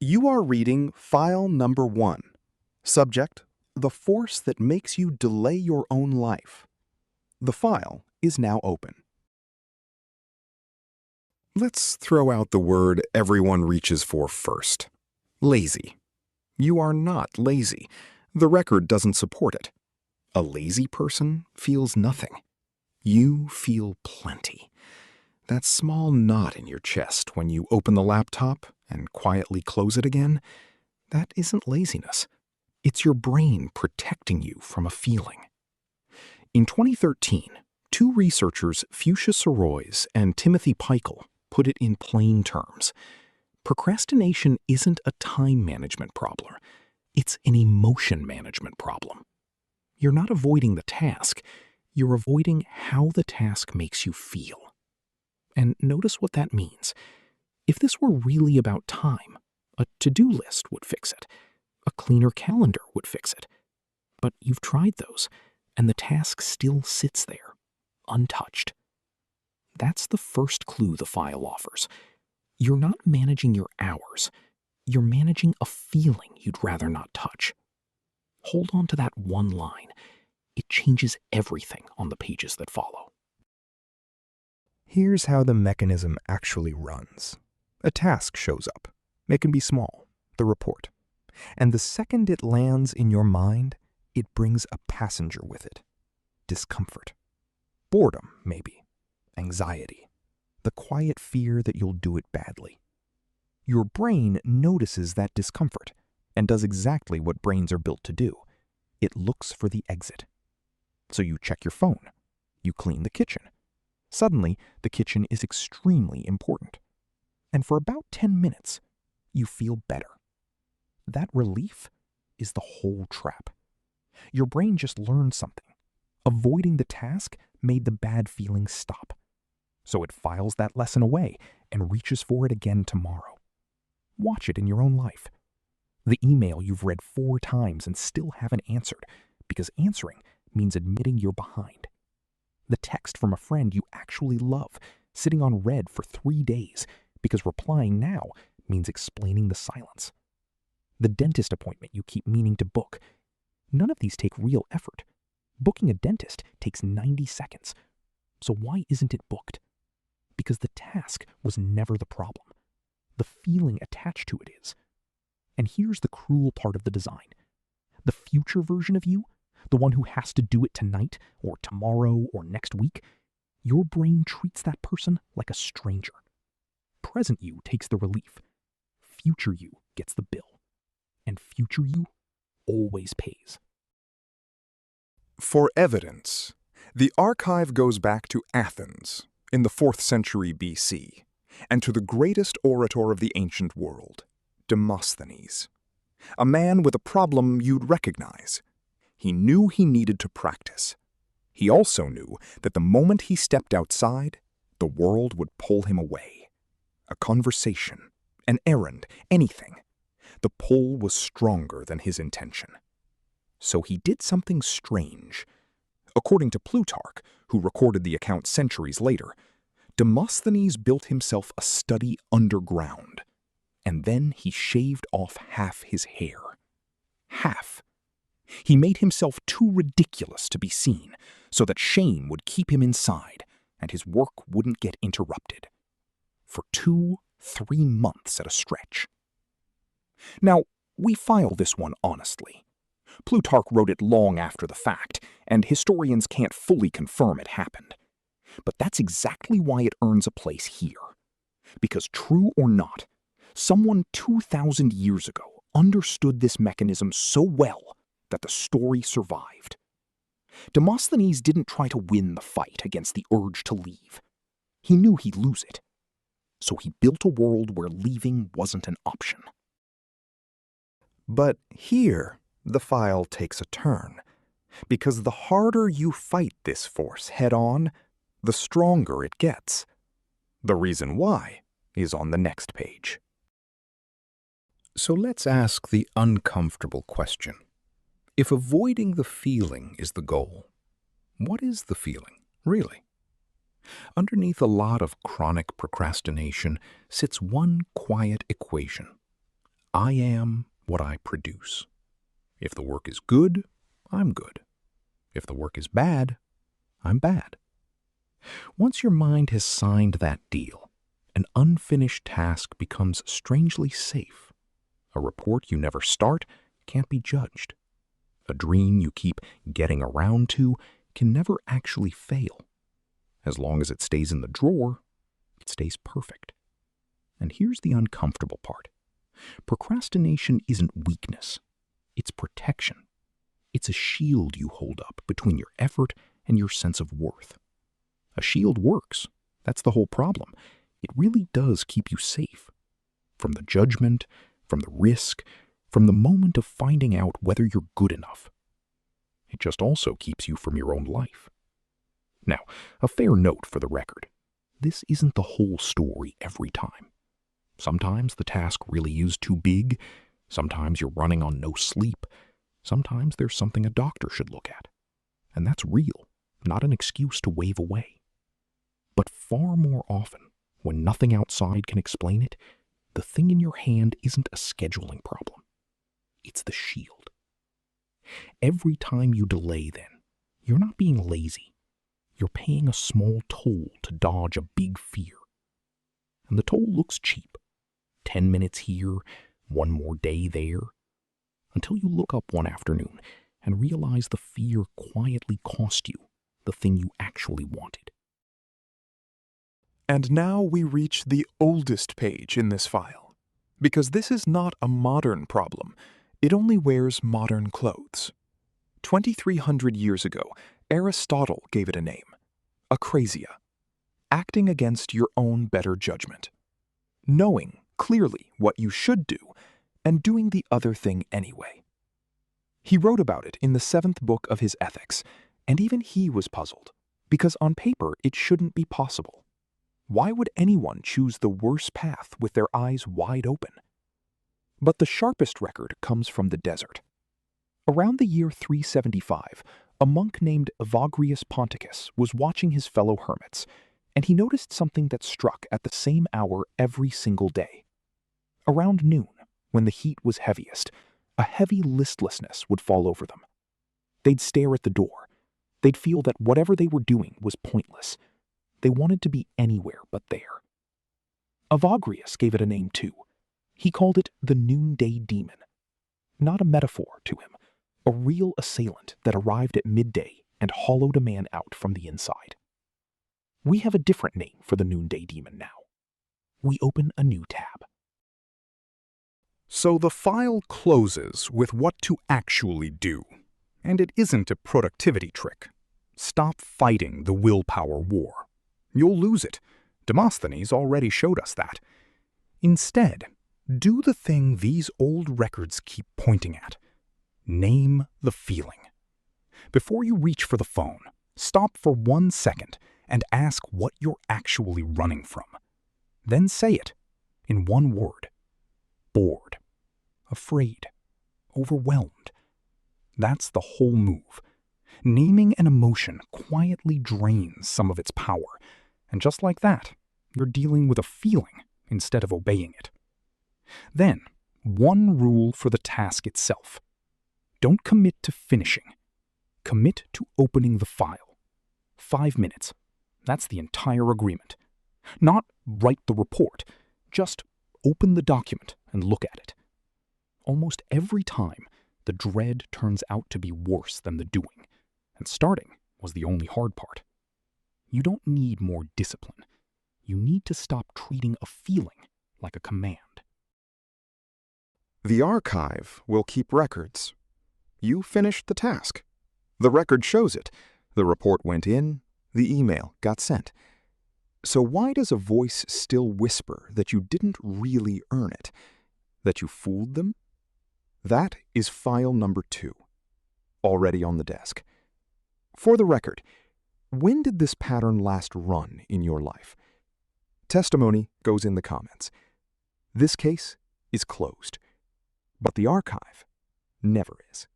You are reading file number 1. Subject: the force that makes you delay your own life. The file is now open. Let's throw out the word everyone reaches for first. Lazy. You are not lazy. The record doesn't support it. A lazy person feels nothing. You feel plenty. That small knot in your chest when you open the laptop and quietly close it again, that isn't laziness. It's your brain protecting you from a feeling. In 2013, two researchers, Fuchsia Sorois and Timothy Peichel, put it in plain terms. Procrastination isn't a time management problem. It's an emotion management problem. You're not avoiding the task. You're avoiding how the task makes you feel. And notice what that means. If this were really about time, a to-do list would fix it. A cleaner calendar would fix it. But you've tried those, and the task still sits there, untouched. That's the first clue the file offers. You're not managing your hours. You're managing a feeling you'd rather not touch. Hold on to that one line. It changes everything on the pages that follow. Here's how the mechanism actually runs. A task shows up. It can be small, the report. And the second it lands in your mind, it brings a passenger with it. Discomfort. Boredom, maybe. Anxiety. The quiet fear that you'll do it badly. Your brain notices that discomfort and does exactly what brains are built to do. It looks for the exit. So you check your phone. You clean the kitchen. Suddenly, the kitchen is extremely important. And for about 10 minutes, you feel better. That relief is the whole trap. Your brain just learned something. Avoiding the task made the bad feeling stop. So it files that lesson away and reaches for it again tomorrow. Watch it in your own life. The email you've read 4 times and still haven't answered, because answering means admitting you're behind. The text from a friend you actually love, sitting on read for 3 days, because replying now means explaining the silence. The dentist appointment you keep meaning to book. None of these take real effort. Booking a dentist takes 90 seconds. So why isn't it booked? Because the task was never the problem. The feeling attached to it is. And here's the cruel part of the design. The future version of you, the one who has to do it tonight or tomorrow or next week, your brain treats that person like a stranger. Present you takes the relief. Future you gets the bill. And future you always pays. For evidence, the archive goes back to Athens in the 4th century BC and to the greatest orator of the ancient world, Demosthenes, a man with a problem you'd recognize. He knew he needed to practice. He also knew that the moment he stepped outside, the world would pull him away. A conversation, an errand, anything. The pull was stronger than his intention. So he did something strange. According to Plutarch, who recorded the account centuries later, Demosthenes built himself a study underground, and then he shaved off half his hair. Half. He made himself too ridiculous to be seen, so that shame would keep him inside, and his work wouldn't get interrupted. For 2-3 months at a stretch. Now, we file this one honestly. Plutarch wrote it long after the fact, and historians can't fully confirm it happened. But that's exactly why it earns a place here. Because true or not, someone 2,000 years ago understood this mechanism so well that the story survived. Demosthenes didn't try to win the fight against the urge to leave. He knew he'd lose it. So he built a world where leaving wasn't an option. But here, the file takes a turn, because the harder you fight this force head-on, the stronger it gets. The reason why is on the next page. So let's ask the uncomfortable question. If avoiding the feeling is the goal, what is the feeling, really? Underneath a lot of chronic procrastination sits one quiet equation. I am what I produce. If the work is good, I'm good. If the work is bad, I'm bad. Once your mind has signed that deal, an unfinished task becomes strangely safe. A report you never start can't be judged. A dream you keep getting around to can never actually fail. As long as it stays in the drawer, it stays perfect. And here's the uncomfortable part. Procrastination isn't weakness. It's protection. It's a shield you hold up between your effort and your sense of worth. A shield works. That's the whole problem. It really does keep you safe. From the judgment, from the risk, from the moment of finding out whether you're good enough. It just also keeps you from your own life. Now, a fair note for the record. This isn't the whole story every time. Sometimes the task really is too big. Sometimes you're running on no sleep. Sometimes there's something a doctor should look at. And that's real, not an excuse to wave away. But far more often, when nothing outside can explain it, the thing in your hand isn't a scheduling problem. It's the shield. Every time you delay, then, you're not being lazy. You're paying a small toll to dodge a big fear. And the toll looks cheap. 10 minutes here, one more day there. Until you look up one afternoon and realize the fear quietly cost you the thing you actually wanted. And now we reach the oldest page in this file. Because this is not a modern problem. It only wears modern clothes. 2,300 years ago, Aristotle gave it a name. Akrasia. Acting against your own better judgment. Knowing clearly what you should do and doing the other thing anyway. He wrote about it in the 7th book of his Ethics, and even he was puzzled, because on paper it shouldn't be possible. Why would anyone choose the worst path with their eyes wide open? But the sharpest record comes from the desert. Around the year 375, a monk named Evagrius Ponticus was watching his fellow hermits, and he noticed something that struck at the same hour every single day. Around noon, when the heat was heaviest, a heavy listlessness would fall over them. They'd stare at the door. They'd feel that whatever they were doing was pointless. They wanted to be anywhere but there. Evagrius gave it a name too. He called it the noonday demon. Not a metaphor to him, a real assailant that arrived at midday and hollowed a man out from the inside. We have a different name for the noonday demon now. We open a new tab. So the file closes with what to actually do. And it isn't a productivity trick. Stop fighting the willpower war. You'll lose it. Demosthenes already showed us that. Instead, do the thing these old records keep pointing at. Name the feeling. Before you reach for the phone, stop for 1 second and ask what you're actually running from. Then say it, in one word. Bored. Afraid. Overwhelmed. That's the whole move. Naming an emotion quietly drains some of its power, and just like that, you're dealing with a feeling instead of obeying it. Then, one rule for the task itself. Don't commit to finishing. Commit to opening the file. 5 minutes. That's the entire agreement. Not write the report. Just open the document and look at it. Almost every time, the dread turns out to be worse than the doing, and starting was the only hard part. You don't need more discipline. You need to stop treating a feeling like a command. The archive will keep records. You finished the task. The record shows it. The report went in, the email got sent. So why does a voice still whisper that you didn't really earn it? That you fooled them? That is file number 2, already on the desk. For the record, when did this pattern last run in your life? Testimony goes in the comments. This case is closed, but the archive never is.